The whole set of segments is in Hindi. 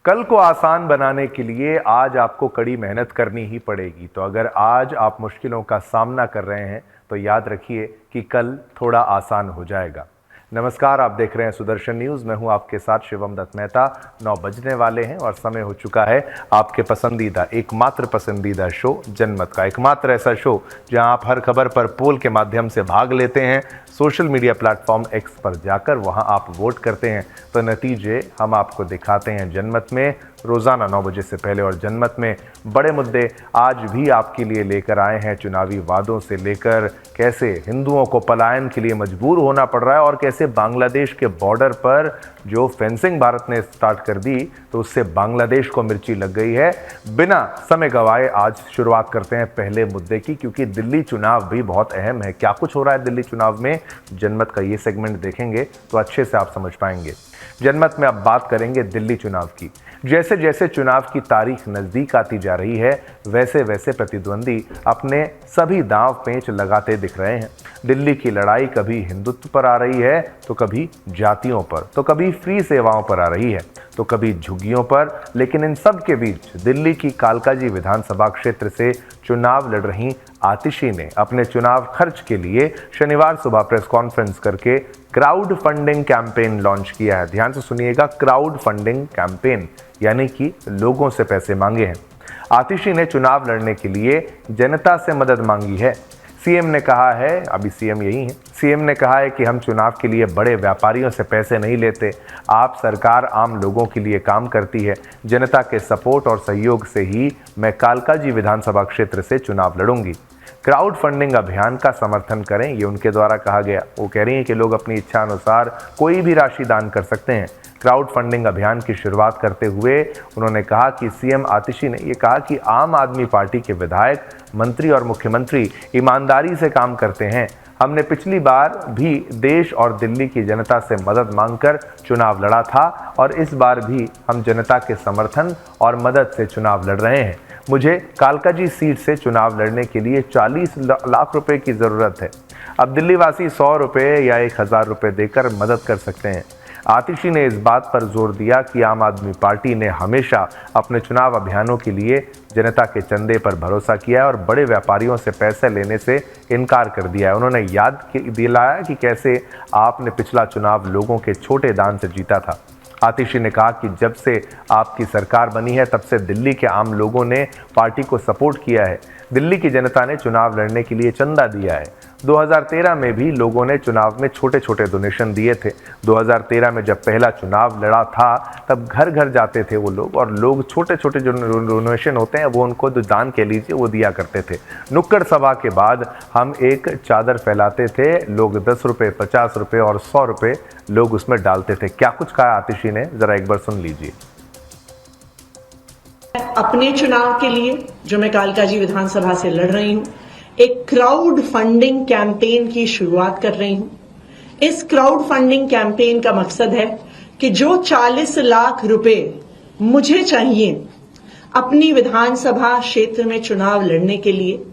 कल को आसान बनाने के लिए आज आपको कड़ी मेहनत करनी ही पड़ेगी। तो अगर आज आप मुश्किलों का सामना कर रहे हैं तो याद रखिए कि कल थोड़ा आसान हो जाएगा। नमस्कार, आप देख रहे हैं सुदर्शन न्यूज़। मैं हूं आपके साथ शिवम दत्त मेहता। 9 बजने वाले हैं और समय हो चुका है आपके पसंदीदा, एकमात्र पसंदीदा शो जनमत का। एकमात्र ऐसा शो जहां आप हर खबर पर पोल के माध्यम से भाग लेते हैं। सोशल मीडिया प्लेटफॉर्म एक्स पर जाकर वहां आप वोट करते हैं तो नतीजे हम आपको दिखाते हैं जनमत में, रोज़ाना 9 बजे से पहले। और जनमत में बड़े मुद्दे आज भी आपके लिए लेकर आए हैं, चुनावी वादों से लेकर कैसे हिंदुओं को पलायन के लिए मजबूर होना पड़ रहा है और कैसे बांग्लादेश के बॉर्डर पर जो फेंसिंग भारत ने स्टार्ट कर दी तो उससे बांग्लादेश को मिर्ची लग गई है। बिना समय गंवाए आज शुरुआत करते हैं पहले मुद्दे की, क्योंकि दिल्ली चुनाव भी बहुत अहम है। क्या कुछ हो रहा है दिल्ली चुनाव में, जनमत का ये सेगमेंट देखेंगे तो अच्छे से आप समझ पाएंगे। जनमत में अब बात करेंगे दिल्ली चुनाव की। जैसे जैसे चुनाव की तारीख नज़दीक आती जा रही है वैसे वैसे प्रतिद्वंदी अपने सभी दांव पेंच लगाते दिख रहे हैं। दिल्ली की लड़ाई कभी हिंदुत्व पर आ रही है तो कभी जातियों पर, तो कभी फ्री सेवाओं पर आ रही है तो कभी झुग्गियों पर। लेकिन इन सब के बीच दिल्ली की कालकाजी विधानसभा क्षेत्र से चुनाव लड़ रही आतिशी ने अपने चुनाव खर्च के लिए शनिवार सुबह प्रेस कॉन्फ्रेंस करके क्राउड फंडिंग कैंपेन लॉन्च किया है। ध्यान से सुनिएगा, क्राउड फंडिंग कैंपेन, यानी कि लोगों से पैसे मांगे हैं। आतिशी ने चुनाव लड़ने के लिए जनता से मदद मांगी है। सीएम ने कहा है, अभी सीएम यही है, सीएम ने कहा है कि हम चुनाव के लिए बड़े व्यापारियों से पैसे नहीं लेते। आप सरकार आम लोगों के लिए काम करती है। जनता के सपोर्ट और सहयोग से ही मैं कालकाजी विधानसभा क्षेत्र से चुनाव लड़ूंगी। क्राउड फंडिंग अभियान का समर्थन करें, ये उनके द्वारा कहा गया। वो कह रही हैं कि लोग अपनी इच्छा अनुसार कोई भी राशि दान कर सकते हैं। क्राउड फंडिंग अभियान की शुरुआत करते हुए उन्होंने कहा कि सीएम आतिशी ने ये कहा कि आम आदमी पार्टी के विधायक, मंत्री और मुख्यमंत्री ईमानदारी से काम करते हैं। हमने पिछली बार भी देश और दिल्ली की जनता से मदद मांगकर चुनाव लड़ा था और इस बार भी हम जनता के समर्थन और मदद से चुनाव लड़ रहे हैं। मुझे कालकाजी सीट से चुनाव लड़ने के लिए 40 लाख रुपए की ज़रूरत है। अब दिल्ली वासी 100 रुपये या 1000 रुपये देकर मदद कर सकते हैं। आतिशी ने इस बात पर जोर दिया कि आम आदमी पार्टी ने हमेशा अपने चुनाव अभियानों के लिए जनता के चंदे पर भरोसा किया है और बड़े व्यापारियों से पैसे लेने से इनकार कर दिया है। उन्होंने याद दिलाया कि कैसे आपने पिछला चुनाव लोगों के छोटे दान से जीता था। आतिशी ने कहा कि जब से आपकी सरकार बनी है तब से दिल्ली के आम लोगों ने पार्टी को सपोर्ट किया है। दिल्ली की जनता ने चुनाव लड़ने के लिए चंदा दिया है। 2013 में भी लोगों ने चुनाव में छोटे छोटे डोनेशन दिए थे। 2013 में जब पहला चुनाव लड़ा था तब घर घर जाते थे वो लोग, और लोग छोटे छोटे जो डोनेशन होते हैं वो उनको जो दान कह लीजिए वो दिया करते थे। नुक्कड़ सभा के बाद हम एक चादर फैलाते थे, लोग 10 रुपये, 50 रुपये और 100 रुपये लोग उसमें डालते थे। क्या कुछ कहा आतिशी ने, जरा एक बार सुन लीजिए। अपने चुनाव के लिए जो मैं कालकाजी विधानसभा से लड़ रही हूं, एक क्राउड फंडिंग कैंपेन की शुरुआत कर रही हूं। इस क्राउड फंडिंग कैंपेन का मकसद है कि जो 40 लाख रुपए मुझे चाहिए अपनी विधानसभा क्षेत्र में चुनाव लड़ने के लिए,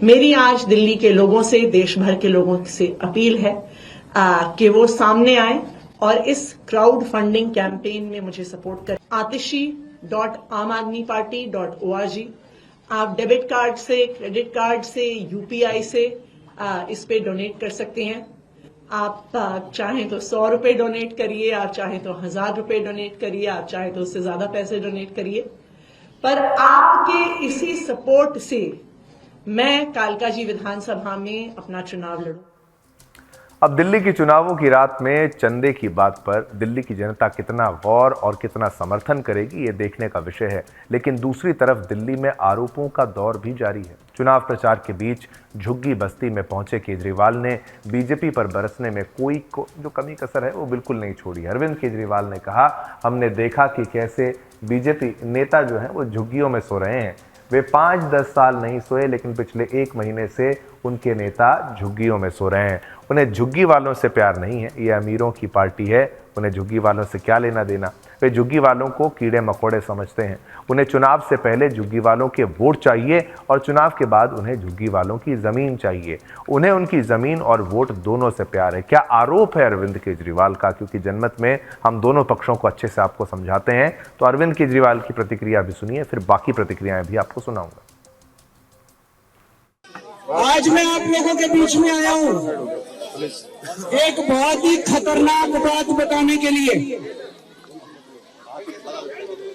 मेरी आज दिल्ली के लोगों से, देश भर के लोगों से अपील है कि वो सामने आए और इस क्राउड फंडिंग कैंपेन में मुझे सपोर्ट करें। atishi.amadmiparty.org, आप डेबिट कार्ड से, क्रेडिट कार्ड से, यूपीआई से इस पे डोनेट कर सकते हैं। आप चाहें तो 100 रुपए डोनेट करिए, आप चाहें तो 1000 रुपए डोनेट करिए, आप चाहें तो उससे ज्यादा पैसे डोनेट करिए। पर आपके इसी सपोर्ट से मैं कालकाजी विधानसभा में अपना चुनाव लड़ूं। अब दिल्ली की चुनावों की रात में चंदे की बात पर दिल्ली की जनता कितना गौर और कितना समर्थन करेगी ये देखने का विषय है। लेकिन दूसरी तरफ दिल्ली में आरोपों का दौर भी जारी है। चुनाव प्रचार के बीच झुग्गी बस्ती में पहुंचे केजरीवाल ने बीजेपी पर बरसने में कोई जो कमी कसर है वो बिल्कुल नहीं छोड़ी। अरविंद केजरीवाल ने कहा, हमने देखा कि कैसे बीजेपी नेता जो हैं वो झुग्गियों में सो रहे हैं। वे 5-10 साल नहीं सोए, लेकिन पिछले 1 महीने से उनके नेता झुग्गियों में सो रहे हैं। उन्हें झुग्गी वालों से प्यार नहीं है, ये अमीरों की पार्टी है, उन्हें झुग्गी वालों से क्या लेना देना। वे झुग्गी वालों को कीड़े मकोड़े समझते हैं। उन्हें चुनाव से पहले झुग्गी वालों के वोट चाहिए और चुनाव के बाद उन्हें झुग्गी वालों की जमीन चाहिए। उन्हें उनकी जमीन और वोट दोनों से प्यार है। क्या आरोप है अरविंद केजरीवाल का? क्योंकि जनमत में हम दोनों पक्षों को अच्छे से आपको समझाते हैं। तो अरविंद केजरीवाल की प्रतिक्रिया भी सुनिए, फिर बाकी प्रतिक्रियाएं भी आपको सुनाऊंगा। आज मैं आप लोगों के बीच में आया हूं एक बहुत ही खतरनाक बात बताने के लिए।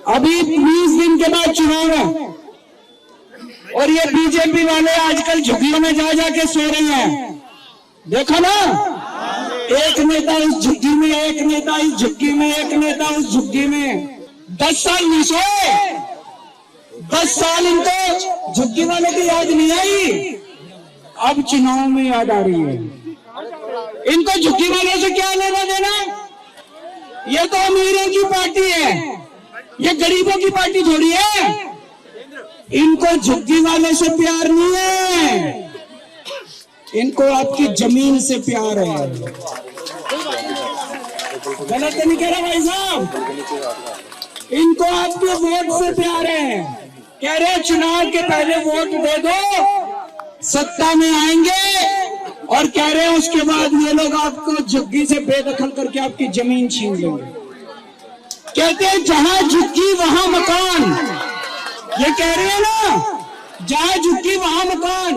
अभी 20 दिन के बाद चुनाव है और ये बीजेपी वाले आजकल झुग्गियों में जा जाके सो रहे हैं। देखो ना, एक नेता इस झुग्गी में, एक नेता इस झुग्गी में, एक नेता उस झुग्गी में। 10 साल नहीं सोए, 10 साल इनको झुग्गी वालों की याद नहीं आई, अब चुनाव में याद आ रही है। इनको झुग्गी वालों से क्या लेना देना? ये तो अमीरों की पार्टी है, ये गरीबों की पार्टी थोड़ी है। इनको झुग्गी वाले से प्यार नहीं है, इनको आपकी जमीन से प्यार है। गलत तो नहीं कह रहा भाई साहब? इनको आपके वोट से प्यार है। कह रहे चुनाव के पहले वोट दे दो, सत्ता में आएंगे, और कह रहे हैं उसके बाद ये लोग आपको झुग्गी से बेदखल करके आपकी जमीन छीन लेंगे। कहते हैं जहां झुग्गी वहां मकान। ये कह रहे हैं ना, जहां झुग्गी वहां मकान।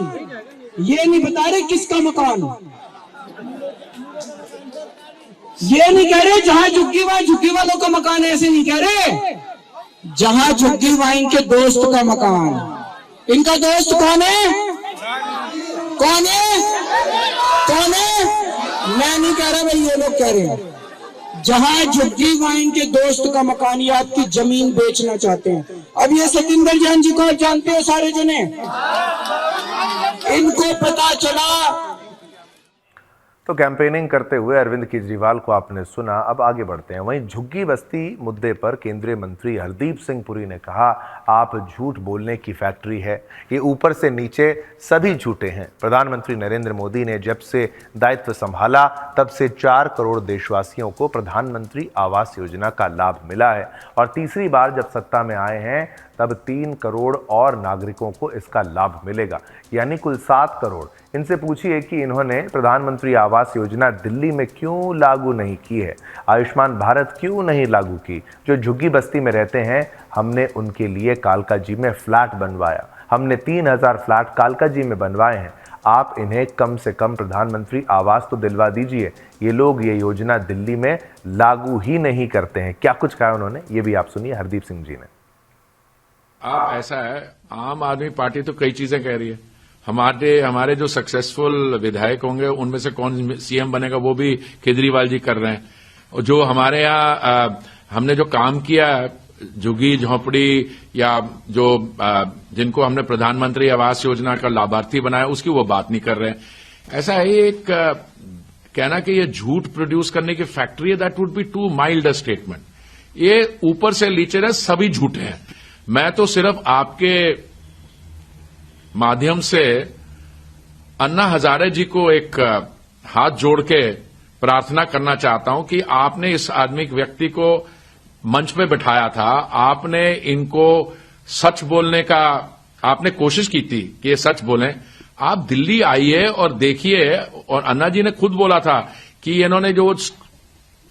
ये नहीं बता रहे किसका मकान। ये नहीं कह रहे जहां झुग्गी वहां झुग्गी वालों का मकान, ऐसे नहीं कह रहे। जहां झुग्गी वहां इनके दोस्त का मकान। इनका दोस्त कौन है? कौन है? कौन है? मैं नहीं कह रहा भाई, ये लोग कह रहे हैं। जहां झुग्गी वहां इनके दोस्त का मकान, ये आपकी जमीन बेचना चाहते हैं। अब ये सतिंदर जैन जी को आप जानते हो सारे जने, इनको पता चला। तो कैंपेनिंग करते हुए अरविंद केजरीवाल को आपने सुना। अब आगे बढ़ते हैं। वहीं झुग्गी बस्ती मुद्दे पर केंद्रीय मंत्री हरदीप सिंह पुरी ने कहा, आप झूठ बोलने की फैक्ट्री है, ये ऊपर से नीचे सभी झूठे हैं। प्रधानमंत्री नरेंद्र मोदी ने जब से दायित्व संभाला तब से 4 करोड़ देशवासियों को प्रधानमंत्री आवास योजना का लाभ मिला है और तीसरी बार जब सत्ता में आए हैं तब 3 करोड़ और नागरिकों को इसका लाभ मिलेगा, यानी कुल 7 करोड़। इनसे पूछिए कि इन्होंने प्रधानमंत्री आवास योजना दिल्ली में क्यों लागू नहीं की है, आयुष्मान भारत क्यों नहीं लागू की। जो झुग्गी बस्ती में रहते हैं, हमने उनके लिए कालकाजी में फ्लैट बनवाया, हमने 3000 फ्लैट कालकाजी में बनवाए हैं। आप इन्हें कम से कम प्रधानमंत्री आवास तो दिलवा दीजिए। ये लोग ये योजना दिल्ली में लागू ही नहीं करते हैं। क्या कुछ कहा उन्होंने, ये भी आप सुनिए हरदीप सिंह जी ने। आप ऐसा है, आम आदमी पार्टी तो कई चीजें कह रही है। हमारे जो सक्सेसफुल विधायक होंगे उनमें से कौन सीएम बनेगा वो भी केजरीवाल जी कर रहे हैं। और जो हमारे यहाँ हमने जो काम किया झुग्गी झोंपड़ी या जो जिनको हमने प्रधानमंत्री आवास योजना का लाभार्थी बनाया उसकी वो बात नहीं कर रहे हैं। ऐसा है, एक कहना कि ये झूठ प्रोड्यूस करने की फैक्ट्री है, that would be too mild a statement. ये ऊपर से नीचे तक सभी झूठे हैं। मैं तो सिर्फ आपके माध्यम से अन्ना हजारे जी को एक हाथ जोड़ के प्रार्थना करना चाहता हूं कि आपने इस आदमी व्यक्ति को मंच पे बिठाया था, आपने इनको सच बोलने का आपने कोशिश की थी कि ये सच बोलें। आप दिल्ली आइए और देखिए, और अन्ना जी ने खुद बोला था कि इन्होंने जो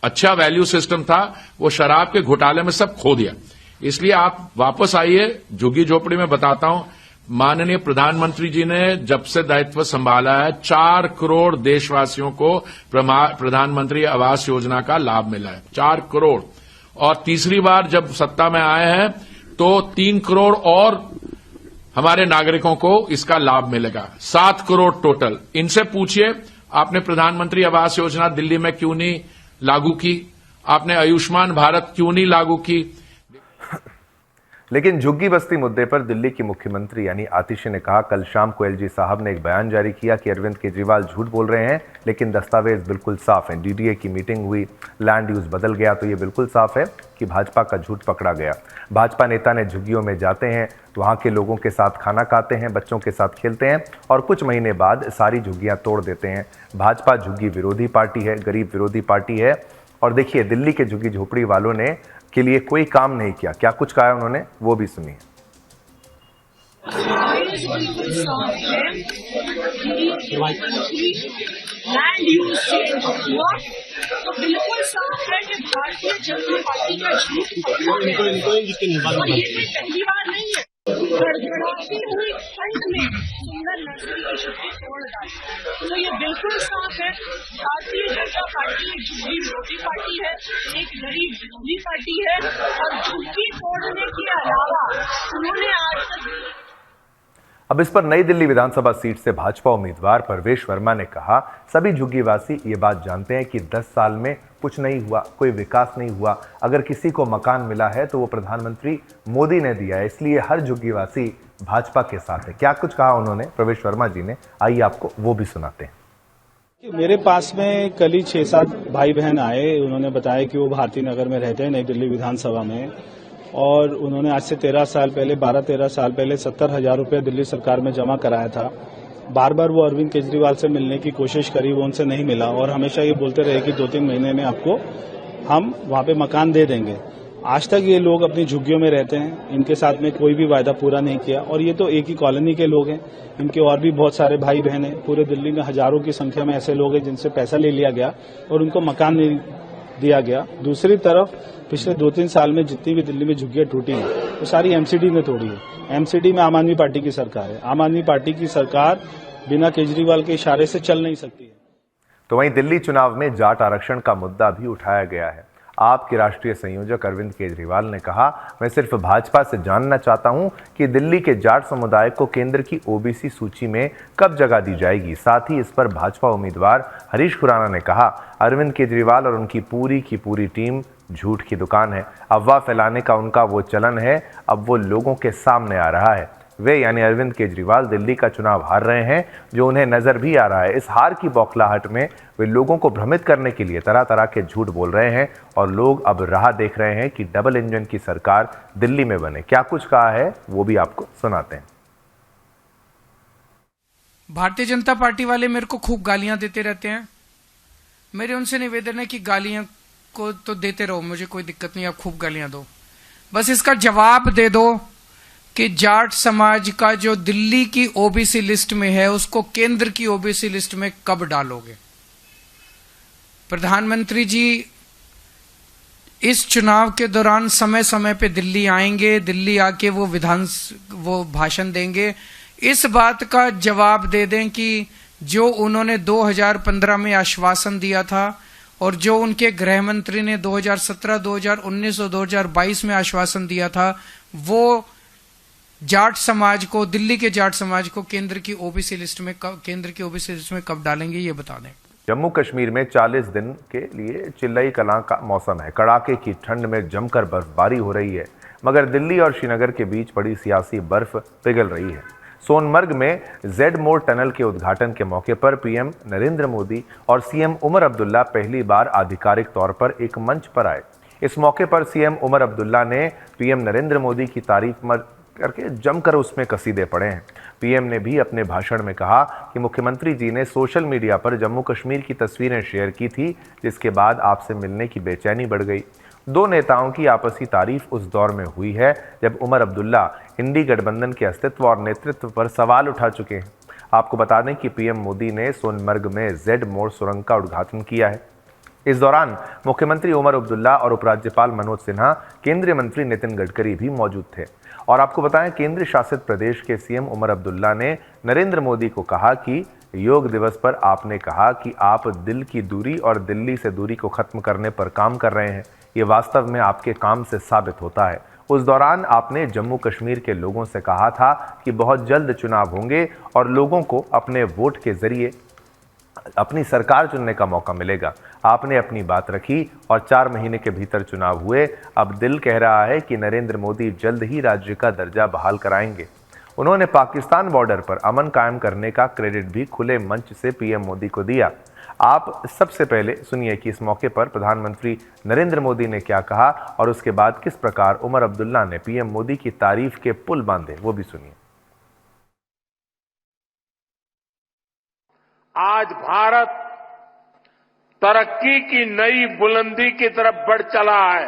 अच्छा वैल्यू सिस्टम था वो शराब के घोटाले में सब खो दिया। इसलिए आप वापस आइए। झुग्गी झोपड़ी में बताता हूं, माननीय प्रधानमंत्री जी ने जब से दायित्व संभाला है 4 करोड़ देशवासियों को प्रधानमंत्री आवास योजना का लाभ मिला है, 4 करोड़। और तीसरी बार जब सत्ता में आए हैं तो 3 करोड़ और हमारे नागरिकों को इसका लाभ मिलेगा, 7 करोड़ टोटल। इनसे पूछिए आपने प्रधानमंत्री आवास योजना दिल्ली में क्यों नहीं लागू की, आपने आयुष्मान भारत क्यों नहीं लागू की। लेकिन झुग्गी बस्ती मुद्दे पर दिल्ली की मुख्यमंत्री यानी आतिशी ने कहा, कल शाम को एलजी साहब ने एक बयान जारी किया कि अरविंद केजरीवाल झूठ बोल रहे हैं, लेकिन दस्तावेज बिल्कुल साफ हैं। डीडीए की मीटिंग हुई, लैंड यूज बदल गया, तो ये बिल्कुल साफ है कि भाजपा का झूठ पकड़ा गया। भाजपा नेता ने झुग्गियों में जाते हैं, वहां के लोगों के साथ खाना खाते हैं, बच्चों के साथ खेलते हैं और कुछ महीने बाद सारी झुग्गियां तोड़ देते हैं। भाजपा झुग्गी विरोधी पार्टी है, गरीब विरोधी पार्टी है और देखिए दिल्ली के झुग्गी झोपड़ी वालों ने के लिए कोई काम नहीं किया, क्या कुछ कहा है उन्होंने वो भी सुनिए। लैंड यूज चेंज हुआ तो बिल्कुल साफ है कि भारतीय जनता पार्टी का झूठ और ये कोई पहली बार नहीं है। गड़गड़ाती हुई ठंड में सुंदर नर्सरी की छुट्टी तोड़ डाली तो ये बिल्कुल साफ है भारतीय जनता पार्टी एक झुग्गी रोटी पार्टी है, एक गरीब विरोधी पार्टी है और झुग्गी तोड़ने के अलावा उन्होंने आज तक। अब इस पर नई दिल्ली विधानसभा सीट से भाजपा उम्मीदवार परवेश वर्मा ने कहा, सभी झुग्गीवासी ये बात जानते हैं कि 10 साल में कुछ नहीं हुआ, कोई विकास नहीं हुआ। अगर किसी को मकान मिला है तो वो प्रधानमंत्री मोदी ने दिया है, इसलिए हर झुग्गीवासी भाजपा के साथ है। क्या कुछ कहा उन्होंने परवेश वर्मा जी ने, आइए आपको वो भी सुनाते हैं। मेरे पास में कल ही 6-7 भाई बहन आए, उन्होंने बताया कि वो भारती नगर में रहते हैं नई दिल्ली विधानसभा में, और उन्होंने आज से 13 साल पहले 12-13 साल पहले 70,000 रुपये दिल्ली सरकार में जमा कराया था। बार बार वो अरविंद केजरीवाल से मिलने की कोशिश करी, वो उनसे नहीं मिला और हमेशा ये बोलते रहे कि 2-3 महीने में आपको हम वहाँ पे मकान दे देंगे। आज तक ये लोग अपनी झुग्गियों में रहते हैं, इनके साथ में कोई भी वायदा पूरा नहीं किया। और ये तो एक ही कॉलोनी के लोग हैं, इनके और भी बहुत सारे भाई बहन हैं। पूरे दिल्ली में हजारों की संख्या में ऐसे लोग हैं जिनसे पैसा ले लिया गया और उनको मकान नहीं दिया गया। दूसरी तरफ पिछले 2-3 साल में जितनी भी दिल्ली में झुग्गियां टूटी हैं वो सारी एमसीडी ने तोड़ी है। एमसीडी में आम आदमी पार्टी की सरकार है। आम आदमी पार्टी की सरकार बिना केजरीवाल के इशारे से चल नहीं सकती है। तो वहीं दिल्ली चुनाव में जाट आरक्षण का मुद्दा भी उठाया गया है। आप के राष्ट्रीय संयोजक अरविंद केजरीवाल ने कहा, मैं सिर्फ भाजपा से जानना चाहता हूं कि दिल्ली के जाट समुदाय को केंद्र की ओबीसी सूची में कब जगह दी जाएगी। साथ ही इस पर भाजपा उम्मीदवार हरीश खुराना ने कहा, अरविंद केजरीवाल और उनकी पूरी की पूरी टीम झूठ की दुकान है। अफवाह फैलाने का उनका वो चलन है, अब वो लोगों के सामने आ रहा है। वे यानी अरविंद केजरीवाल दिल्ली का चुनाव हार रहे हैं, जो उन्हें नजर भी आ रहा है। इस हार की बौखलाहट में वे लोगों को भ्रमित करने के लिए तरह तरह के झूठ बोल रहे हैं और लोग अब राह देख रहे हैं कि डबल इंजन की सरकार दिल्ली में बने। क्या कुछ कहा है वो भी आपको सुनाते हैं। भारतीय जनता पार्टी वाले मेरे को खूब गालियां देते रहते हैं। मेरे उनसे निवेदन है कि गालियां को तो देते रहो, मुझे कोई दिक्कत नहीं, आप खूब गालियां दो, बस इसका जवाब दे दो कि जाट समाज का जो दिल्ली की ओबीसी लिस्ट में है उसको केंद्र की ओबीसी लिस्ट में कब डालोगे। प्रधानमंत्री जी इस चुनाव के दौरान समय समय पे दिल्ली आएंगे, दिल्ली आके वो भाषण देंगे। इस बात का जवाब दे दें कि जो उन्होंने 2015 में आश्वासन दिया था और जो उनके गृह मंत्री ने 2017, 2019 और 2022 में आश्वासन दिया था, वो जाट समाज को, दिल्ली के जाट समाज को केंद्र की ओबीसी लिस्ट में कब डालेंगे ये बता दें। जम्मू कश्मीर में 40 दिन के लिए चिल्लई कलां का मौसम है। कड़ाके की ठंड में जमकर बर्फबारी हो रही है, मगर दिल्ली और श्रीनगर के बीच पड़ी सियासी बर्फ पिघल रही है। सोनमर्ग में जेड मोड़ टनल के उद्घाटन के मौके पर पीएम नरेंद्र मोदी और सीएम उमर अब्दुल्ला पहली बार आधिकारिक तौर पर एक मंच पर आए। इस मौके पर सीएम उमर अब्दुल्ला ने पीएम नरेंद्र मोदी की तारीफ करके जमकर उसमें कसीदे पड़े हैं। पीएम ने भी अपने भाषण में कहा कि मुख्यमंत्री जी ने सोशल मीडिया पर जम्मू कश्मीर की तस्वीरें शेयर की थी, जिसके बाद आपसे मिलने की बेचैनी बढ़ गई। दो नेताओं की आपसी तारीफ उस दौर में हुई है जब उमर अब्दुल्ला इंडी गठबंधन के अस्तित्व और नेतृत्व पर सवाल उठा चुके हैं। आपको बता दें कि पीएम मोदी ने सोनमर्ग में जेड मोड़ सुरंग का उद्घाटन किया है। इस दौरान मुख्यमंत्री उमर अब्दुल्ला और उपराज्यपाल मनोज सिन्हा, केंद्रीय मंत्री नितिन गडकरी भी मौजूद थे। और आपको बताएं, केंद्र शासित प्रदेश के सीएम उमर अब्दुल्ला ने नरेंद्र मोदी को कहा कि योग दिवस पर आपने कहा कि आप दिल की दूरी और दिल्ली से दूरी को खत्म करने पर काम कर रहे हैं। ये वास्तव में आपके काम से साबित होता है। उस दौरान आपने जम्मू कश्मीर के लोगों से कहा था कि बहुत जल्द चुनाव होंगे और लोगों को अपने वोट के जरिए अपनी सरकार चुनने का मौका मिलेगा। आपने अपनी बात रखी और 4 महीने के भीतर चुनाव हुए। अब दिल कह रहा है कि नरेंद्र मोदी जल्द ही राज्य का दर्जा बहाल कराएंगे। उन्होंने पाकिस्तान बॉर्डर पर अमन कायम करने का क्रेडिट भी खुले मंच से पीएम मोदी को दिया। आप सबसे पहले सुनिए कि इस मौके पर प्रधानमंत्री नरेंद्र मोदी ने क्या कहा और उसके बाद किस प्रकार उमर अब्दुल्ला ने पीएम मोदी की तारीफ के पुल बांधे, वो भी सुनिए। आज भारत तरक्की की नई बुलंदी की तरफ बढ़ चला है।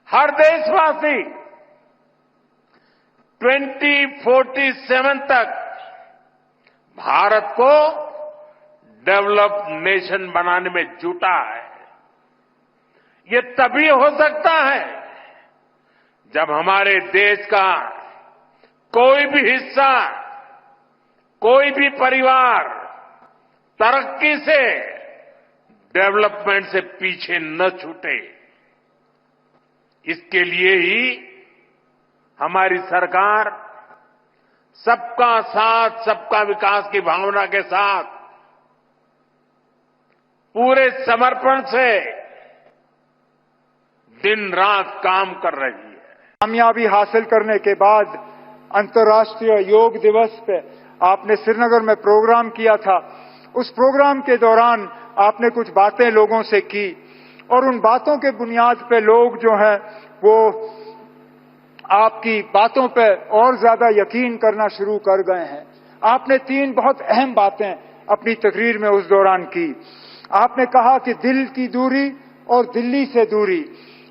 हर देशवासी 2047 तक भारत को डेवलप्ड नेशन बनाने में जुटा है। ये तभी हो सकता है जब हमारे देश का कोई भी हिस्सा, कोई भी परिवार तरक्की से, डेवलपमेंट से पीछे न छूटे। इसके लिए ही हमारी सरकार सबका साथ, सबका विकास की भावना के साथ पूरे समर्पण से दिन रात काम कर रही है। कामयाबी हासिल करने के बाद अंतर्राष्ट्रीय योग दिवस पे आपने श्रीनगर में प्रोग्राम किया था। उस प्रोग्राम के दौरान आपने कुछ बातें लोगों से की और उन बातों के बुनियाद पे लोग जो हैं वो आपकी बातों पे और ज्यादा यकीन करना शुरू कर गए हैं। आपने 3 बहुत अहम बातें अपनी तकरीर में उस दौरान की। आपने कहा कि दिल की दूरी और दिल्ली से दूरी,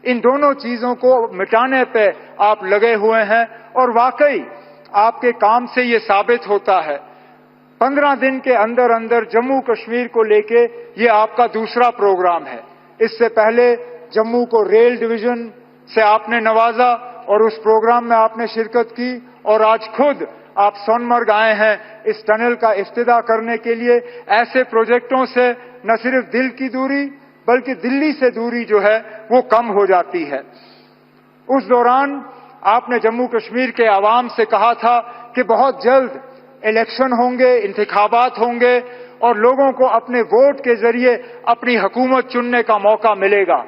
इन दोनों चीजों को मिटाने पे आप लगे हुए हैं और वाकई आपके काम से ये साबित होता है। 15 दिन के अंदर अंदर जम्मू कश्मीर को लेके ये आपका दूसरा प्रोग्राम है। इससे पहले जम्मू को रेल डिवीजन से आपने नवाजा और उस प्रोग्राम में आपने शिरकत की और आज खुद आप सोनमर्ग आए हैं इस टनल का इफ्तिताह करने के लिए। ऐसे प्रोजेक्टों से न सिर्फ दिल की दूरी बल्कि दिल्ली से दूरी जो है वो कम हो जाती है। उस दौरान आपने जम्मू कश्मीर के आवाम से कहा था कि बहुत जल्द इलेक्शन होंगे, इंतखाबात होंगे और लोगों को अपने वोट के जरिए अपनी हुकूमत चुनने का मौका मिलेगा।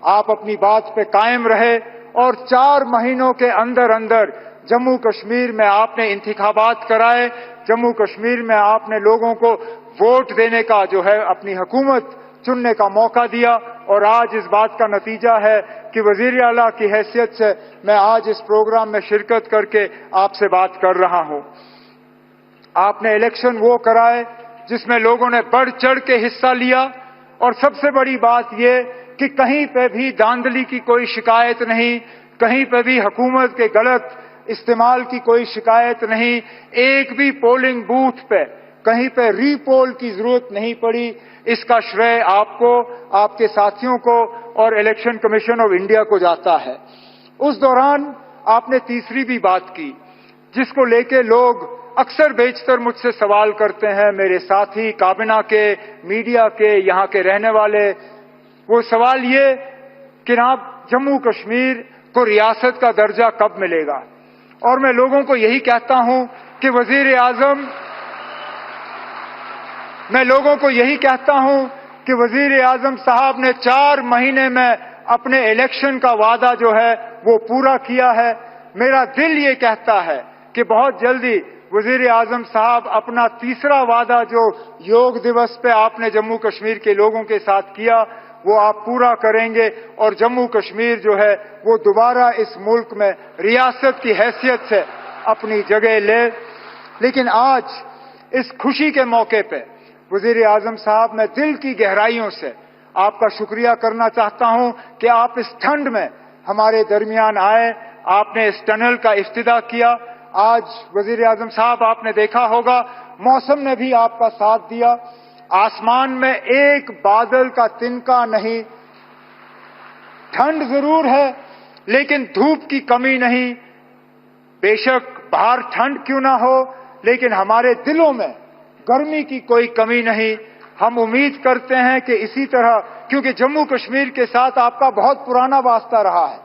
आप अपनी बात पे कायम रहे और 4 महीनों के अंदर अंदर जम्मू कश्मीर में आपने इंतखाबात कराए। जम्मू कश्मीर में आपने लोगों को वोट देने का जो है अपनी हुकूमत चुनने का मौका दिया और आज इस बात का नतीजा है कि वजीर आला की हैसियत से मैं आज इस प्रोग्राम में शिरकत करके आपसे बात कर रहा हूं। आपने इलेक्शन वो कराए जिसमें लोगों ने बढ़ चढ़ के हिस्सा लिया और सबसे बड़ी बात ये कि कहीं पे भी धांधली की कोई शिकायत नहीं, कहीं पे भी हुकूमत के गलत इस्तेमाल की कोई शिकायत नहीं। एक भी पोलिंग बूथ पे कहीं पे रीपोल की जरूरत नहीं पड़ी। इसका श्रेय आपको, आपके साथियों को और इलेक्शन कमीशन ऑफ इंडिया को जाता है। उस दौरान आपने तीसरी भी बात की जिसको लेके लोग अक्सर बेशतर मुझसे सवाल करते हैं, मेरे साथी काबिना के, मीडिया के, यहाँ के रहने वाले। वो सवाल ये कि जनाब जम्मू कश्मीर को रियासत का दर्जा कब मिलेगा? और मैं लोगों को यही कहता हूं कि वजीर आजम, मैं लोगों को यही कहता हूं कि वजीर आजम साहब ने 4 महीने में अपने इलेक्शन का वादा जो है वो पूरा किया है। मेरा दिल ये कहता है कि बहुत जल्दी वजीर आजम साहब अपना तीसरा वादा जो योग दिवस पे आपने जम्मू कश्मीर के लोगों के साथ किया वो आप पूरा करेंगे और जम्मू कश्मीर जो है वो दोबारा इस मुल्क में रियासत की हैसियत से अपनी जगह ले। लेकिन आज इस खुशी के मौके पे वजीर आजम साहब, मैं दिल की गहराइयों से आपका शुक्रिया करना चाहता हूं कि आप इस ठंड में हमारे दरमियान आए, आपने इस टनल का इफ्तिताह किया। आज वजीर आजम साहब आपने देखा होगा मौसम ने भी आपका साथ दिया। आसमान में एक बादल का तिनका नहीं। ठंड जरूर है लेकिन धूप की कमी नहीं। बेशक बाहर ठंड क्यों ना हो लेकिन हमारे दिलों में गर्मी की कोई कमी नहीं। हम उम्मीद करते हैं कि इसी तरह, क्योंकि जम्मू कश्मीर के साथ आपका बहुत पुराना वास्ता रहा है।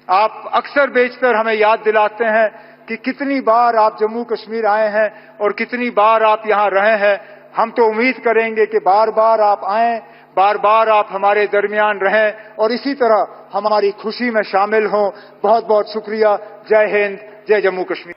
आप अक्सर बेशतर हमें याद दिलाते हैं कि कितनी बार आप जम्मू कश्मीर आए हैं और कितनी बार आप यहां रहे हैं। हम तो उम्मीद करेंगे कि बार बार आप आएं, बार बार आप हमारे दरमियान रहें और इसी तरह हमारी खुशी में शामिल हों। बहुत बहुत शुक्रिया। जय हिंद, जय जम्मू कश्मीर।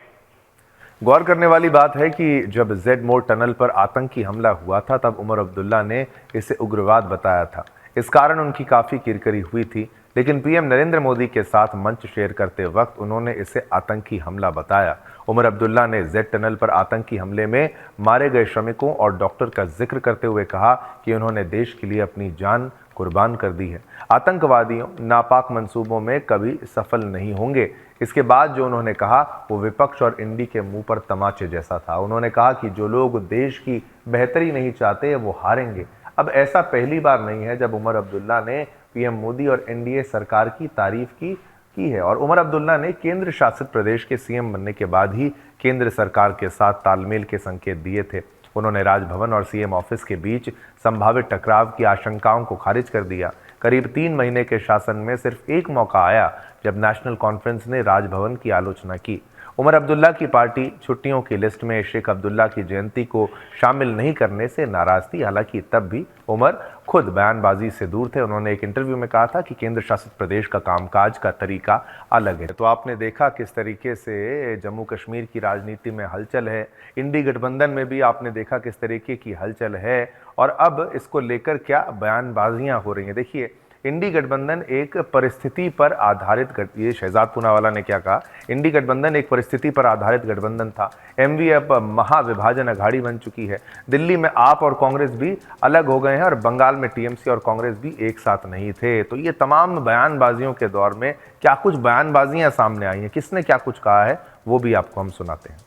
गौर करने वाली बात है कि जब जेड मोड़ टनल पर आतंकी हमला हुआ था तब उमर अब्दुल्ला ने इसे उग्रवाद बताया था। इस कारण उनकी काफी किरकिरी हुई थी। लेकिन पीएम नरेंद्र मोदी के साथ मंच शेयर करते वक्त उन्होंने इसे आतंकी हमला बताया। उमर अब्दुल्ला ने जेड टनल पर आतंकी हमले में मारे गए श्रमिकों और डॉक्टर का जिक्र करते हुए कहा कि उन्होंने देश के लिए अपनी जान कुर्बान कर दी है। आतंकवादियों नापाक मंसूबों में कभी सफल नहीं होंगे। इसके बाद जो उन्होंने कहा वो विपक्ष और इंडी के मुंह पर तमाचे जैसा था। उन्होंने कहा कि जो लोग देश की बेहतरी नहीं चाहते वो हारेंगे। अब ऐसा पहली बार नहीं है जब उमर अब्दुल्ला ने पीएम मोदी और एनडीए सरकार की तारीफ की है। और उमर अब्दुल्ला ने केंद्र शासित प्रदेश के सीएम बनने के बाद ही केंद्र सरकार के साथ तालमेल के संकेत दिए थे। उन्होंने राजभवन और सीएम ऑफिस के बीच संभावित टकराव की आशंकाओं को खारिज कर दिया। करीब 3 महीने के शासन में सिर्फ एक मौका आया जब नेशनल कॉन्फ्रेंस ने राजभवन की आलोचना की। उमर अब्दुल्ला की पार्टी छुट्टियों की लिस्ट में शेख अब्दुल्ला की जयंती को शामिल नहीं करने से नाराज थी। हालांकि तब भी उमर खुद बयानबाजी से दूर थे। उन्होंने एक इंटरव्यू में कहा था कि केंद्र शासित प्रदेश का कामकाज का तरीका अलग है। तो आपने देखा किस तरीके से जम्मू कश्मीर की राजनीति में हलचल है। इंडी गठबंधन में भी आपने देखा किस तरीके की हलचल है और अब इसको लेकर क्या बयानबाजियां हो रही हैं। देखिए, इंडी गठबंधन एक परिस्थिति पर आधारित ये शहजाद पूनावाला ने क्या कहा, इंडी गठबंधन एक परिस्थिति पर आधारित गठबंधन था। एमवी अब महाविभाजन अघाड़ी बन चुकी है। दिल्ली में आप और कांग्रेस भी अलग हो गए हैं और बंगाल में टीएमसी और कांग्रेस भी एक साथ नहीं थे। तो ये तमाम बयानबाजियों के दौर में क्या कुछ बयानबाजियां सामने आई हैं, किसने क्या कुछ कहा है, वो भी आपको हम सुनाते हैं।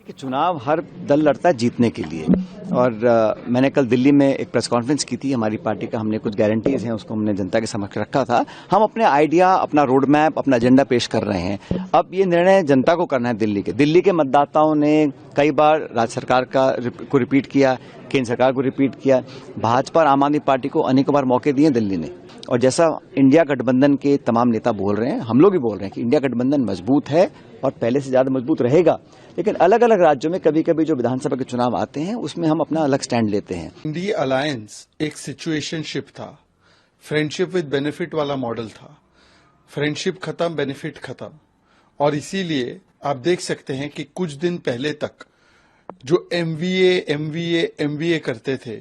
कि चुनाव हर दल लड़ता है जीतने के लिए और मैंने कल दिल्ली में एक प्रेस कॉन्फ्रेंस की थी। हमारी पार्टी का हमने कुछ गारंटीज हैं उसको हमने जनता के समक्ष रखा था। हम अपने आइडिया, अपना रोड मैप, अपना एजेंडा पेश कर रहे हैं। अब ये निर्णय जनता को करना है। दिल्ली के मतदाताओं ने कई बार राज्य सरकार को रिपीट किया, केंद्र सरकार को रिपीट किया। भाजपा और आम आदमी पार्टी को अनेकों बार मौके दिए दिल्ली ने। और जैसा इंडिया गठबंधन के तमाम नेता बोल रहे हैं, हम लोग भी बोल रहे हैं कि इंडिया गठबंधन मजबूत है और पहले से ज्यादा मजबूत रहेगा। लेकिन अलग अलग राज्यों में कभी कभी जो विधानसभा के चुनाव आते हैं उसमें हम अपना अलग स्टैंड लेते हैं। इंडिया अलायंस एक सिचुएशनशिप था, फ्रेंडशिप विद बेनिफिट वाला मॉडल था। फ्रेंडशिप खत्म, बेनिफिट खत्म। और इसीलिए आप देख सकते हैं कि कुछ दिन पहले तक जो एमवीए करते थे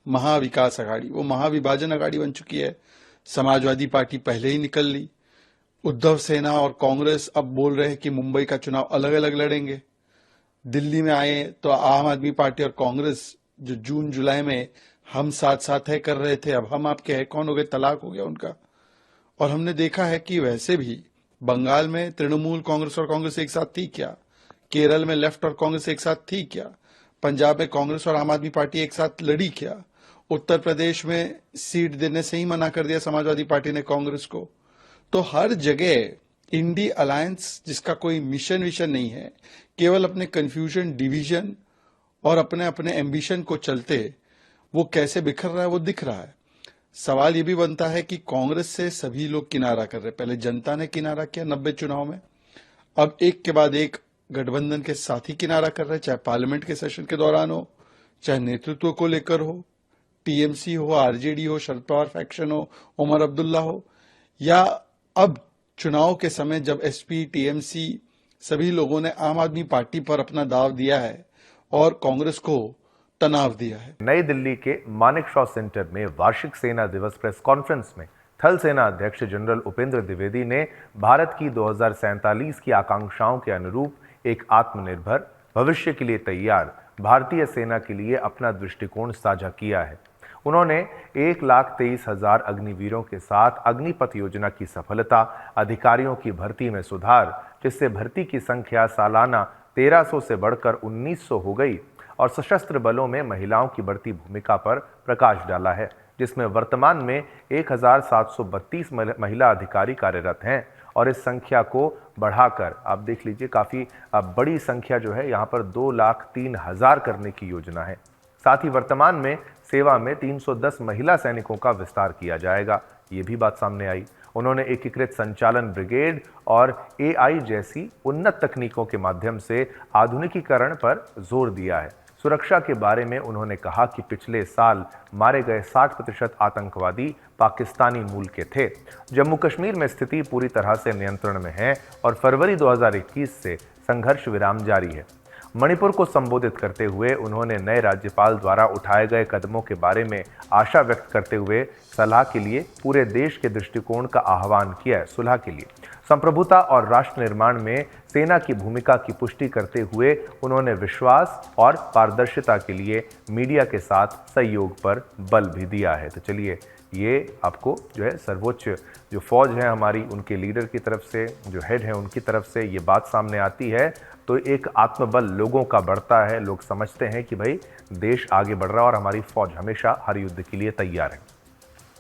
महाविकास अघाड़ी, वो महाविभाजन अघाड़ी बन चुकी है। समाजवादी पार्टी पहले ही निकल ली। उद्धव सेना और कांग्रेस अब बोल रहे हैं कि मुंबई का चुनाव अलग अलग लड़ेंगे। दिल्ली में आए तो आम आदमी पार्टी और कांग्रेस जो जून जुलाई में हम साथ साथ है कर रहे थे, अब हम आपके है कौन हो गए, तलाक हो गया उनका। और हमने देखा है कि वैसे भी बंगाल में तृणमूल कांग्रेस और कांग्रेस एक साथ थी क्या, केरल में लेफ्ट और कांग्रेस एक साथ थी क्या, पंजाब में कांग्रेस और आम आदमी पार्टी एक साथ लड़ी क्या, उत्तर प्रदेश में सीट देने से ही मना कर दिया समाजवादी पार्टी ने कांग्रेस को। तो हर जगह इंडी अलायंस जिसका कोई मिशन विशन नहीं है, केवल अपने कंफ्यूजन, डिवीजन और अपने अपने एम्बिशन को चलते वो कैसे बिखर रहा है वो दिख रहा है। सवाल ये भी बनता है कि कांग्रेस से सभी लोग किनारा कर रहे। पहले जनता ने किनारा किया 90 चुनाव में, अब एक के बाद एक गठबंधन के साथी किनारा कर रहे, चाहे पार्लियामेंट के सेशन के दौरान हो, चाहे नेतृत्व को लेकर हो, टीएमसी हो, आरजेडी हो, शरद पवार फैक्शन हो, उमर अब्दुल्ला हो, या अब चुनाव के समय जब एसपी, टीएमसी सभी लोगों ने आम आदमी पार्टी पर अपना दाव दिया है और कांग्रेस को तनाव दिया है। नई दिल्ली के मानेकशॉ सेंटर में वार्षिक सेना दिवस प्रेस कॉन्फ्रेंस में थल सेना अध्यक्ष जनरल उपेंद्र द्विवेदी ने भारत की 2047 की आकांक्षाओं के अनुरूप एक आत्मनिर्भर भविष्य के लिए तैयार भारतीय सेना के लिए अपना दृष्टिकोण साझा किया है। उन्होंने 1,23,000 अग्निवीरों के साथ अग्निपथ योजना की सफलता, अधिकारियों की भर्ती में सुधार जिससे भर्ती की संख्या सालाना 1300 से बढ़कर 1900 हो गई और सशस्त्र बलों में महिलाओं की बढ़ती भूमिका पर प्रकाश डाला है, जिसमें वर्तमान में 1,732 महिला अधिकारी कार्यरत हैं और इस संख्या को बढ़ाकर आप देख लीजिए काफ़ी बड़ी संख्या जो है यहाँ पर 2,03,000 करने की योजना है। साथ ही वर्तमान में सेवा में 310 महिला सैनिकों का विस्तार किया जाएगा, ये भी बात सामने आई। उन्होंने एकीकृत संचालन ब्रिगेड और एआई जैसी उन्नत तकनीकों के माध्यम से आधुनिकीकरण पर जोर दिया है। सुरक्षा के बारे में उन्होंने कहा कि पिछले साल मारे गए 60% आतंकवादी पाकिस्तानी मूल के थे। जम्मू कश्मीर में स्थिति पूरी तरह से नियंत्रण में है और फरवरी 2021 से संघर्ष विराम जारी है। मणिपुर को संबोधित करते हुए उन्होंने नए राज्यपाल द्वारा उठाए गए कदमों के बारे में आशा व्यक्त करते हुए सलाह के लिए पूरे देश के दृष्टिकोण का आह्वान किया है। सुलह के लिए संप्रभुता और राष्ट्र निर्माण में सेना की भूमिका की पुष्टि करते हुए उन्होंने विश्वास और पारदर्शिता के लिए मीडिया के साथ सहयोग पर बल भी दिया है। तो चलिए, ये आपको जो है सर्वोच्च जो फौज है हमारी, उनके लीडर की तरफ से, जो हेड है उनकी तरफ से ये बात सामने आती है तो एक आत्मबल लोगों का बढ़ता है। लोग समझते हैं कि भाई देश आगे बढ़ रहा है और हमारी फौज हमेशा हर युद्ध के लिए तैयार है।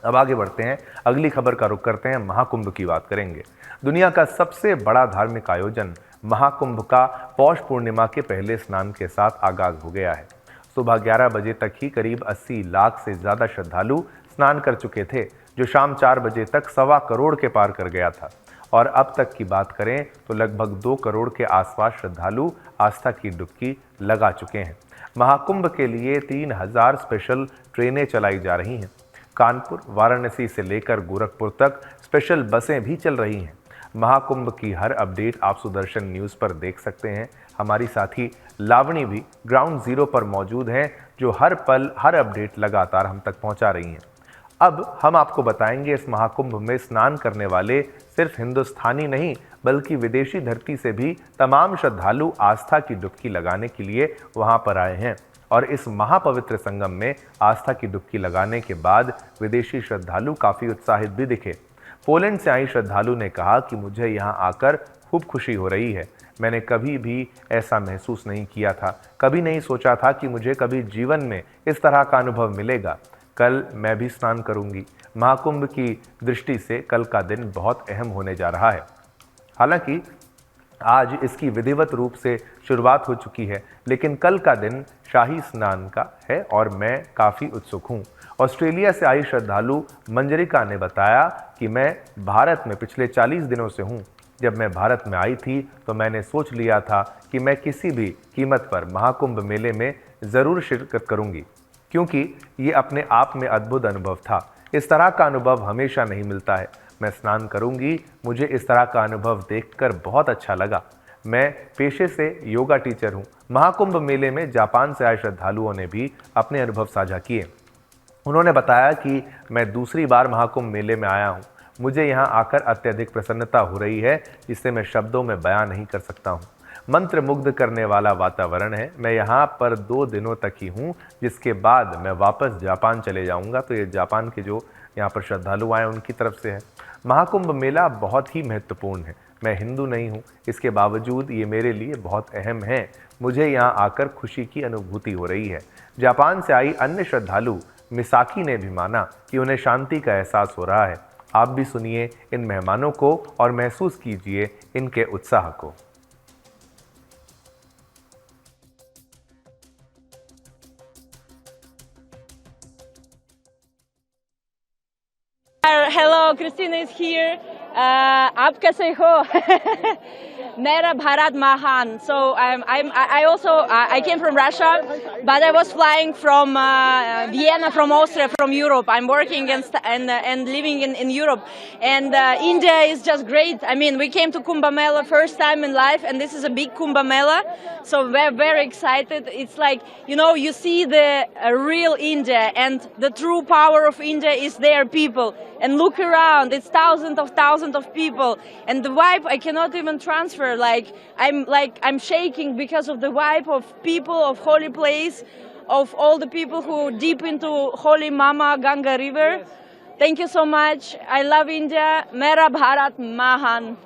अब आगे बढ़ते हैं, अगली खबर का रुख करते हैं, महाकुंभ की बात करेंगे। दुनिया का सबसे बड़ा धार्मिक आयोजन महाकुंभ का पौष पूर्णिमा के पहले स्नान के साथ आगाज हो गया है। सुबह 11 बजे तक ही करीब 80 लाख से ज्यादा श्रद्धालु स्नान कर चुके थे, जो शाम 4 बजे तक 1.25 करोड़ के पार कर गया था। और अब तक की बात करें तो लगभग 2 करोड़ के आसपास श्रद्धालु आस्था की डुबकी लगा चुके हैं। महाकुंभ के लिए 3000 स्पेशल ट्रेनें चलाई जा रही हैं। कानपुर, वाराणसी से लेकर गोरखपुर तक स्पेशल बसें भी चल रही हैं। महाकुंभ की हर अपडेट आप सुदर्शन न्यूज़ पर देख सकते हैं। हमारी साथी लावणी भी ग्राउंड जीरो पर मौजूद हैं, जो हर पल हर अपडेट लगातार हम तक पहुंचा रही हैं। अब हम आपको बताएंगे इस महाकुंभ में स्नान करने वाले सिर्फ हिंदुस्तानी नहीं बल्कि विदेशी धरती से भी तमाम श्रद्धालु आस्था की डुबकी लगाने के लिए वहां पर आए हैं। और इस महापवित्र संगम में आस्था की डुबकी लगाने के बाद विदेशी श्रद्धालु काफी उत्साहित भी दिखे। पोलैंड से आई श्रद्धालु ने कहा कि मुझे यहां आकर खूब खुशी हो रही है। मैंने कभी भी ऐसा महसूस नहीं किया था, कभी नहीं सोचा था कि मुझे कभी जीवन में इस तरह का अनुभव मिलेगा। कल मैं भी स्नान करूंगी। महाकुंभ की दृष्टि से कल का दिन बहुत अहम होने जा रहा है। हालांकि आज इसकी विधिवत रूप से शुरुआत हो चुकी है, लेकिन कल का दिन शाही स्नान का है और मैं काफ़ी उत्सुक हूँ। ऑस्ट्रेलिया से आई श्रद्धालु मंजरिका ने बताया कि मैं भारत में पिछले 40 दिनों से हूँ। जब मैं भारत में आई थी तो मैंने सोच लिया था कि मैं किसी भी कीमत पर महाकुंभ मेले में ज़रूर शिरकत करूँगी, क्योंकि ये अपने आप में अद्भुत अनुभव था। इस तरह का अनुभव हमेशा नहीं मिलता है। मैं स्नान करूंगी, मुझे इस तरह का अनुभव देखकर बहुत अच्छा लगा। मैं पेशे से योगा टीचर हूं। महाकुंभ मेले में जापान से आए श्रद्धालुओं ने भी अपने अनुभव साझा किए। उन्होंने बताया कि मैं दूसरी बार महाकुंभ मेले में आया हूं। मुझे यहां आकर अत्यधिक प्रसन्नता हो रही है, जिसे मैं शब्दों में बयां नहीं कर सकता हूं। मंत्र मुग्ध करने वाला वातावरण है। मैं यहाँ पर 2 दिनों तक ही हूँ, जिसके बाद मैं वापस जापान चले जाऊँगा। तो ये जापान के जो यहाँ पर श्रद्धालु आए उनकी तरफ से है। महाकुंभ मेला बहुत ही महत्वपूर्ण है। मैं हिंदू नहीं हूँ, इसके बावजूद ये मेरे लिए बहुत अहम है। मुझे यहाँ आकर खुशी की अनुभूति हो रही है। जापान से आई अन्य श्रद्धालु मिसाकी ने भी माना कि उन्हें शांति का एहसास हो रहा है। आप भी सुनिए इन मेहमानों को और महसूस कीजिए इनके उत्साह को। Hello, Christina is here. आप कैसे हो? मेरा भारत महान. So I came from Russia, but I was flying from Vienna, from Austria, from Europe. I'm working and living in Europe, and India is just great. I mean, we came to Kumbh Mela first time in life, and this is a big Kumbh Mela, so we're very excited. It's like, you know, you see the real India, and the true power of India is their people. And look around, it's thousands of people, and the vibe I cannot even transfer. I'm shaking because of the vibe of people of holy place, of all the people who deep into holy Mama Ganga River. Thank you so much. I love India. Mera Bharat Mahan.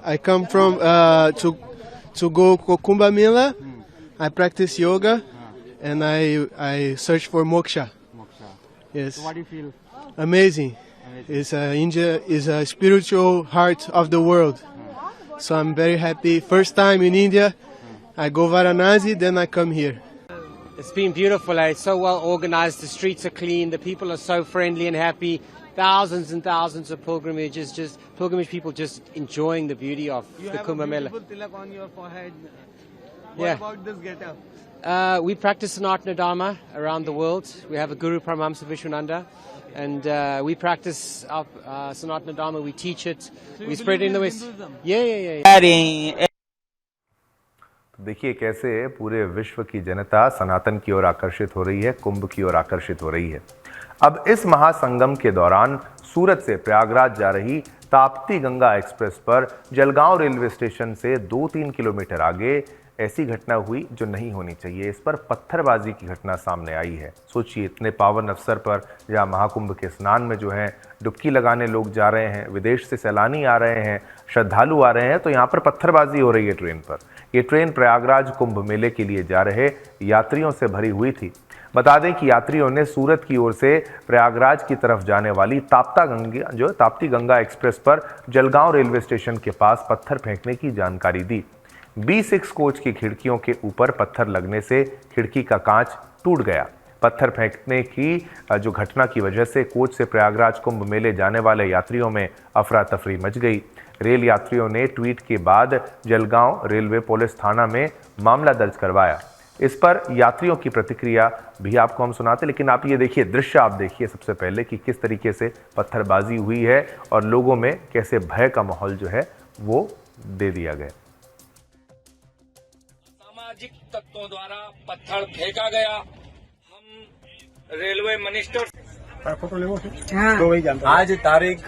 I come from to go Kumbh Mela. I practice yoga, and I search for moksha. Yes. So what do you feel? Amazing. India is a spiritual heart of the world. So I'm very happy. First time in India, I go Varanasi, then I come here. It's been beautiful. It's so well organized. The streets are clean. The people are so friendly and happy. Thousands and thousands of pilgrimage people just enjoying the beauty of the Kumbh Mela. You have a beautiful tilak on your forehead. What about this get-up? We practice Sanatana Dharma around the world. We have a Guru Paramahamsa Vishwananda. And we practice Sanatana Dharma, we teach it, we spread it in the West. Yeah. देखिए कैसे पूरे विश्व की जनता सनातन की ओर आकर्षित हो रही है, कुंभ की ओर आकर्षित हो रही है। अब इस महासंगम के दौरान सूरत से प्रयागराज जा रही ताप्ती गंगा एक्सप्रेस पर जलगांव रेलवे स्टेशन से 2-3 किलोमीटर आगे ऐसी घटना हुई जो नहीं होनी चाहिए। इस पर पत्थरबाजी की घटना सामने आई है। सोचिए, इतने पावन अवसर पर जहां महाकुंभ के स्नान में जो है डुबकी लगाने लोग जा रहे हैं, विदेश से सैलानी आ रहे हैं, श्रद्धालु आ रहे हैं, तो यहाँ पर पत्थरबाजी हो रही है ट्रेन पर। ये ट्रेन प्रयागराज कुंभ मेले के लिए जा रहे यात्रियों से भरी हुई थी। बता दें कि यात्रियों ने सूरत की ओर से प्रयागराज की तरफ जाने वाली ताप्ती गंगा एक्सप्रेस पर जलगांव रेलवे स्टेशन के पास पत्थर फेंकने की जानकारी दी। B6 कोच की खिड़कियों के ऊपर पत्थर लगने से खिड़की का कांच टूट गया। पत्थर फेंकने की जो घटना की वजह से कोच से प्रयागराज कुंभ मेले जाने वाले यात्रियों में अफरा तफरी मच गई। रेल यात्रियों ने ट्वीट के बाद जलगांव रेलवे पुलिस थाना में मामला दर्ज करवाया। इस पर यात्रियों की प्रतिक्रिया भी आपको हम सुनाते, लेकिन आप ये देखिए, दृश्य आप देखिए सबसे पहले कि किस तरीके से पत्थरबाजी हुई है और लोगों में कैसे भय का माहौल जो है वो दे दिया गया। सामाजिक तत्वों द्वारा पत्थर फेंका गया। हम रेलवे मिनिस्टर आज તારીખ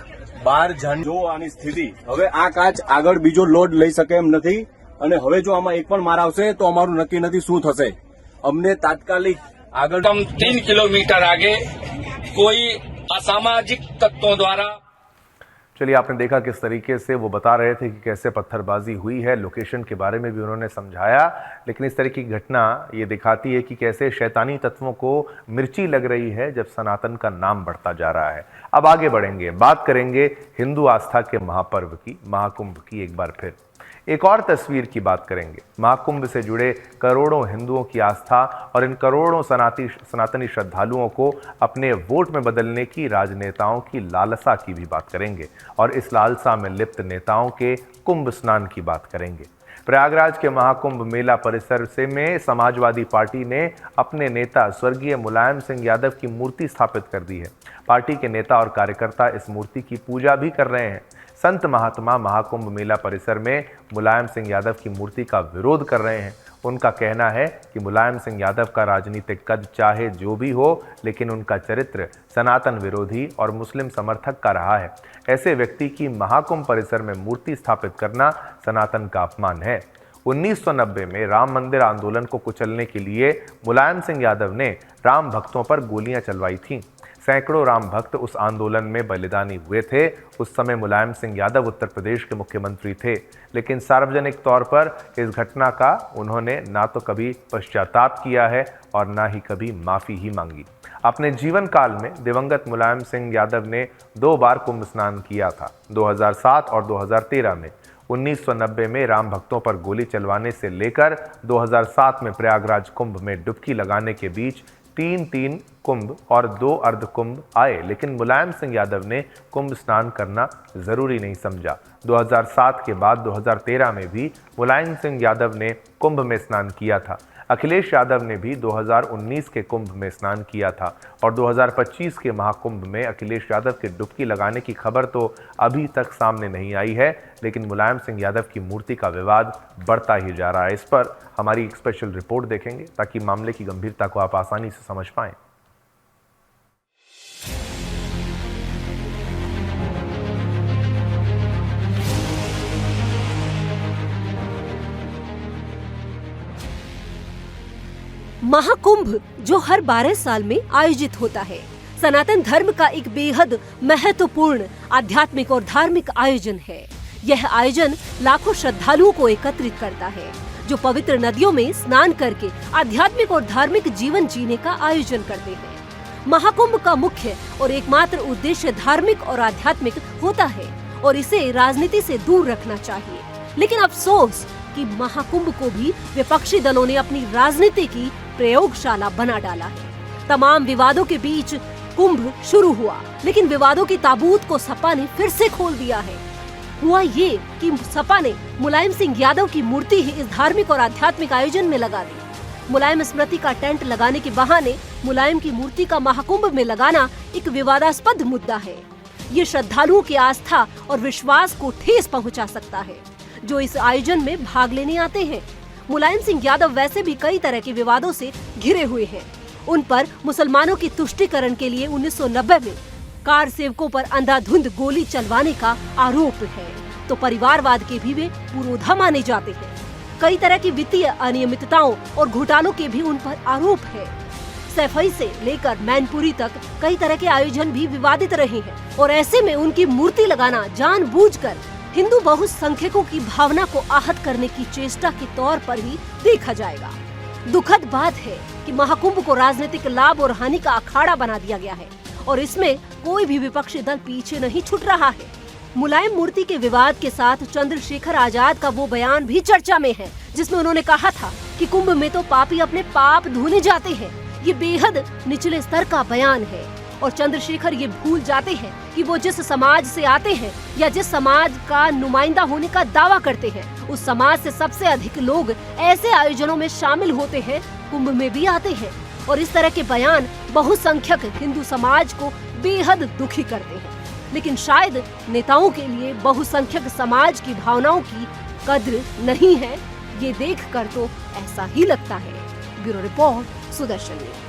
12 જન જો આની સ્થિતિ હવે આ કાચ આગળ બીજો લોડ લઈ શકે એમ નથી અને હવે જો આમાં એક પણ માર આવશે તો અમારું નક્કી નથી શું થશે। અમને તાત્કાલિક આગળ 3 किलोमीटर आगे कोई असामाजिक तत्वों द्वारा। चलिए, आपने देखा किस तरीके से वो बता रहे थे कि कैसे पत्थरबाजी हुई है। लोकेशन के बारे में भी उन्होंने समझाया, लेकिन इस तरह की घटना ये दिखाती है कि कैसे शैतानी तत्वों को मिर्ची लग रही है जब सनातन का नाम बढ़ता जा रहा है। अब आगे बढ़ेंगे, बात करेंगे हिंदू आस्था के महापर्व की, महाकुंभ की। एक बार फिर एक और तस्वीर की बात करेंगे। महाकुंभ से जुड़े करोड़ों हिंदुओं की आस्था और इन करोड़ों सनातनी श्रद्धालुओं को अपने वोट में बदलने की राजनेताओं की लालसा की भी बात करेंगे और इस लालसा में लिप्त नेताओं के कुंभ स्नान की बात करेंगे। प्रयागराज के महाकुंभ मेला परिसर से में समाजवादी पार्टी ने अपने नेता स्वर्गीय मुलायम सिंह यादव की मूर्ति स्थापित कर दी है। पार्टी के नेता और कार्यकर्ता इस मूर्ति की पूजा भी कर रहे हैं। संत महात्मा महाकुंभ मेला परिसर में मुलायम सिंह यादव की मूर्ति का विरोध कर रहे हैं। उनका कहना है कि मुलायम सिंह यादव का राजनीतिक कद चाहे जो भी हो, लेकिन उनका चरित्र सनातन विरोधी और मुस्लिम समर्थक का रहा है। ऐसे व्यक्ति की महाकुंभ परिसर में मूर्ति स्थापित करना सनातन का अपमान है। 1990 में राम मंदिर आंदोलन को कुचलने के लिए मुलायम सिंह यादव ने राम भक्तों पर गोलियां चलवाई थीं। सैकड़ों राम भक्त उस आंदोलन में बलिदानी हुए थे। उस समय मुलायम सिंह यादव उत्तर प्रदेश के मुख्यमंत्री थे, लेकिन सार्वजनिक तौर पर इस घटना का उन्होंने ना तो कभी पश्चाताप किया है और ना ही कभी माफी ही मांगी। अपने जीवन काल में दिवंगत मुलायम सिंह यादव ने 2 बार कुंभ स्नान किया था, 2007 और 2013 में। 1990 में राम भक्तों पर गोली चलवाने से लेकर 2007 में प्रयागराज कुंभ में डुबकी लगाने के बीच 3 कुंभ और 2 अर्ध कुंभ आए, लेकिन मुलायम सिंह यादव ने कुंभ स्नान करना जरूरी नहीं समझा। 2007 के बाद 2013 में भी मुलायम सिंह यादव ने कुंभ में स्नान किया था। अखिलेश यादव ने भी 2019 के कुंभ में स्नान किया था और 2025 के महाकुंभ में अखिलेश यादव के डुबकी लगाने की खबर तो अभी तक सामने नहीं आई है, लेकिन मुलायम सिंह यादव की मूर्ति का विवाद बढ़ता ही जा रहा है। इस पर हमारी एक स्पेशल रिपोर्ट देखेंगे ताकि मामले की गंभीरता को आप आसानी से समझ पाएं। महाकुंभ जो हर 12 साल में आयोजित होता है, सनातन धर्म का एक बेहद महत्वपूर्ण आध्यात्मिक और धार्मिक आयोजन है। यह आयोजन लाखों श्रद्धालुओं को एकत्रित करता है जो पवित्र नदियों में स्नान करके आध्यात्मिक और धार्मिक जीवन जीने का आयोजन करते हैं। महाकुंभ का मुख्य और एकमात्र उद्देश्य धार्मिक और आध्यात्मिक होता है और इसे राजनीति से दूर रखना चाहिए, लेकिन अफसोस कि महाकुंभ को भी विपक्षी दलों ने अपनी राजनीति की प्रयोगशाला बना डाला है। तमाम विवादों के बीच कुंभ शुरू हुआ, लेकिन विवादों की ताबूत को सपा ने फिर से खोल दिया है। हुआ ये कि सपा ने मुलायम सिंह यादव की मूर्ति ही इस धार्मिक और आध्यात्मिक आयोजन में लगा दी। मुलायम स्मृति का टेंट लगाने के बहाने मुलायम की मूर्ति का महाकुंभ में लगाना एक विवादास्पद मुद्दा है। ये श्रद्धालुओं की आस्था और विश्वास को ठेस पहुंचा सकता है जो इस आयोजन में भाग लेने आते हैं। मुलायम सिंह यादव वैसे भी कई तरह के विवादों से घिरे हुए हैं। उन पर मुसलमानों की तुष्टीकरण के लिए 1990 में कार सेवकों पर अंधाधुंध गोली चलवाने का आरोप है, तो परिवारवाद के भी वे पुरोधा माने जाते हैं। कई तरह की वित्तीय अनियमितताओं और घोटालों के भी उन पर आरोप है। सैफई से लेकर मैनपुरी तक कई तरह के आयोजन भी विवादित रहे हैं और ऐसे में उनकी मूर्ति लगाना जानबूझकर हिंदू बहुसंख्यकों की भावना को आहत करने की चेष्टा के तौर पर ही देखा जाएगा। दुखद बात है कि महाकुंभ को राजनीतिक लाभ और हानि का अखाड़ा बना दिया गया है और इसमें कोई भी विपक्षी दल पीछे नहीं छूट रहा है। मुलायम मूर्ति के विवाद के साथ चंद्रशेखर आजाद का वो बयान भी चर्चा में है जिसमें उन्होंने कहा था कि कुंभ में तो पापी अपने पाप धोने जाते हैं। ये बेहद निचले स्तर का बयान है और चंद्रशेखर ये भूल जाते हैं कि वो जिस समाज से आते हैं या जिस समाज का नुमाइंदा होने का दावा करते हैं, उस समाज से सबसे अधिक लोग ऐसे आयोजनों में शामिल होते हैं, कुंभ में भी आते हैं और इस तरह के बयान बहुसंख्यक हिंदू समाज को बेहद दुखी करते हैं। लेकिन शायद नेताओं के लिए बहुसंख्यक समाज की भावनाओं की कद्र नहीं है, ये देखकर तो ऐसा ही लगता है। Bureau report, Sudarshan news.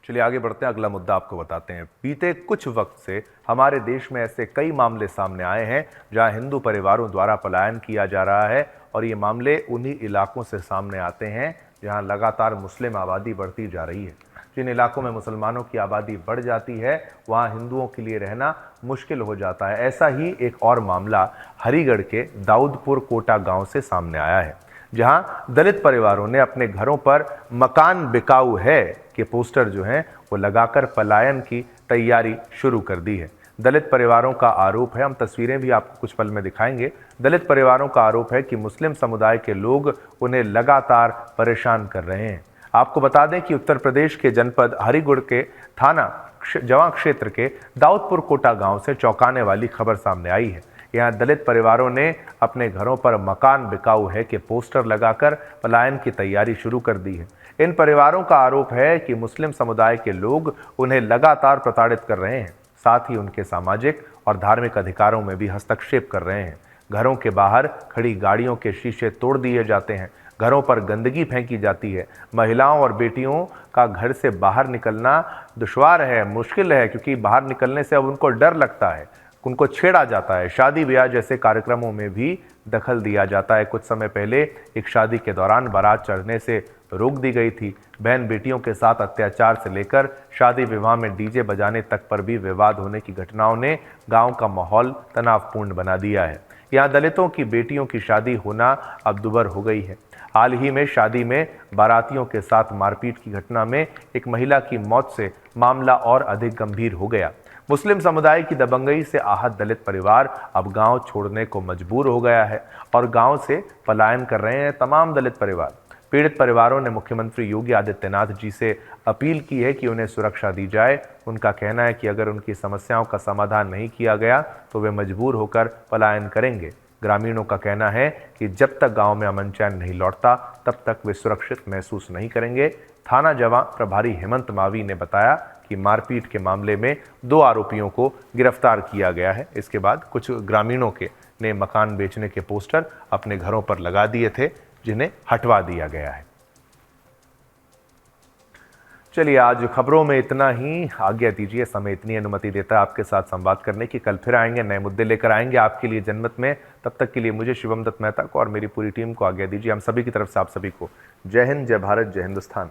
चलिए आगे बढ़ते हैं, अगला मुद्दा आपको बताते हैं। बीते कुछ वक्त से हमारे देश में ऐसे कई मामले सामने आए हैं जहां हिंदू परिवारों द्वारा पलायन किया जा रहा है और ये मामले उन्हीं इलाकों से सामने आते हैं जहां लगातार मुस्लिम आबादी बढ़ती जा रही है। जिन इलाकों में मुसलमानों की आबादी बढ़ जाती है वहां हिंदुओं के लिए रहना मुश्किल हो जाता है। ऐसा ही एक और मामला हरिगढ़ के दाऊदपुर कोटा गांव से सामने आया है, जहां दलित परिवारों ने अपने घरों पर मकान बिकाऊ है के पोस्टर जो हैं वो लगाकर पलायन की तैयारी शुरू कर दी है। दलित परिवारों का आरोप है, हम तस्वीरें भी आपको कुछ पल में दिखाएंगे। दलित परिवारों का आरोप है कि मुस्लिम समुदाय के लोग उन्हें लगातार परेशान कर रहे हैं। आपको बता दें कि उत्तर प्रदेश के जनपद हरिगढ़ के थाना जवां क्षेत्र के दाऊदपुर कोटा गांव से चौंकाने वाली खबर सामने आई है। यहाँ दलित परिवारों ने अपने घरों पर मकान बिकाऊ है के पोस्टर लगाकर पलायन की तैयारी शुरू कर दी है। इन परिवारों का आरोप है कि मुस्लिम समुदाय के लोग उन्हें लगातार प्रताड़ित कर रहे हैं, साथ ही उनके सामाजिक और धार्मिक अधिकारों में भी हस्तक्षेप कर रहे हैं। घरों के बाहर खड़ी गाड़ियों के शीशे तोड़ दिए जाते हैं, घरों पर गंदगी फेंकी जाती है। महिलाओं और बेटियों का घर से बाहर निकलना दुश्वार है, मुश्किल है, क्योंकि बाहर निकलने से अब उनको डर लगता है, उनको छेड़ा जाता है। शादी ब्याह जैसे कार्यक्रमों में भी दखल दिया जाता है। कुछ समय पहले एक शादी के दौरान बारात चढ़ने से रोक दी गई थी। बहन बेटियों के साथ अत्याचार से लेकर शादी विवाह में डीजे बजाने तक पर भी विवाद होने की घटनाओं ने गांव का माहौल तनावपूर्ण बना दिया है। यहाँ दलितों की बेटियों की शादी होना अब दुभर हो गई है। हाल ही में शादी में बारातियों के साथ मारपीट की घटना में एक महिला की मौत से मामला और अधिक गंभीर हो गया। मुस्लिम समुदाय की दबंगई से आहत दलित परिवार अब गांव छोड़ने को मजबूर हो गया है और गांव से पलायन कर रहे हैं तमाम दलित परिवार। पीड़ित परिवारों ने मुख्यमंत्री योगी आदित्यनाथ जी से अपील की है कि उन्हें सुरक्षा दी जाए। उनका कहना है कि अगर उनकी समस्याओं का समाधान नहीं किया गया तो वे मजबूर होकर पलायन करेंगे। ग्रामीणों का कहना है कि जब तक गांव में अमन चैन नहीं लौटता तब तक वे सुरक्षित महसूस नहीं करेंगे। थाना जवां प्रभारी हेमंत मावी ने बताया कि मारपीट के मामले में 2 आरोपियों को गिरफ्तार किया गया है। इसके बाद कुछ ग्रामीणों ने मकान बेचने के पोस्टर अपने घरों पर लगा दिए थे, जिन्हें हटवा दिया गया है। चलिए आज खबरों में इतना ही। आज्ञा दीजिए, समय इतनी अनुमति देता है आपके साथ संवाद करने की। कल फिर आएंगे, नए मुद्दे लेकर आएंगे आपके लिए जनमत में। तब तक के लिए मुझे शिवम दत्त मेहता को और मेरी पूरी टीम को आज्ञा दीजिए। हम सभी की तरफ से आप सभी को जय हिंद, जय भारत, जय हिंदुस्तान।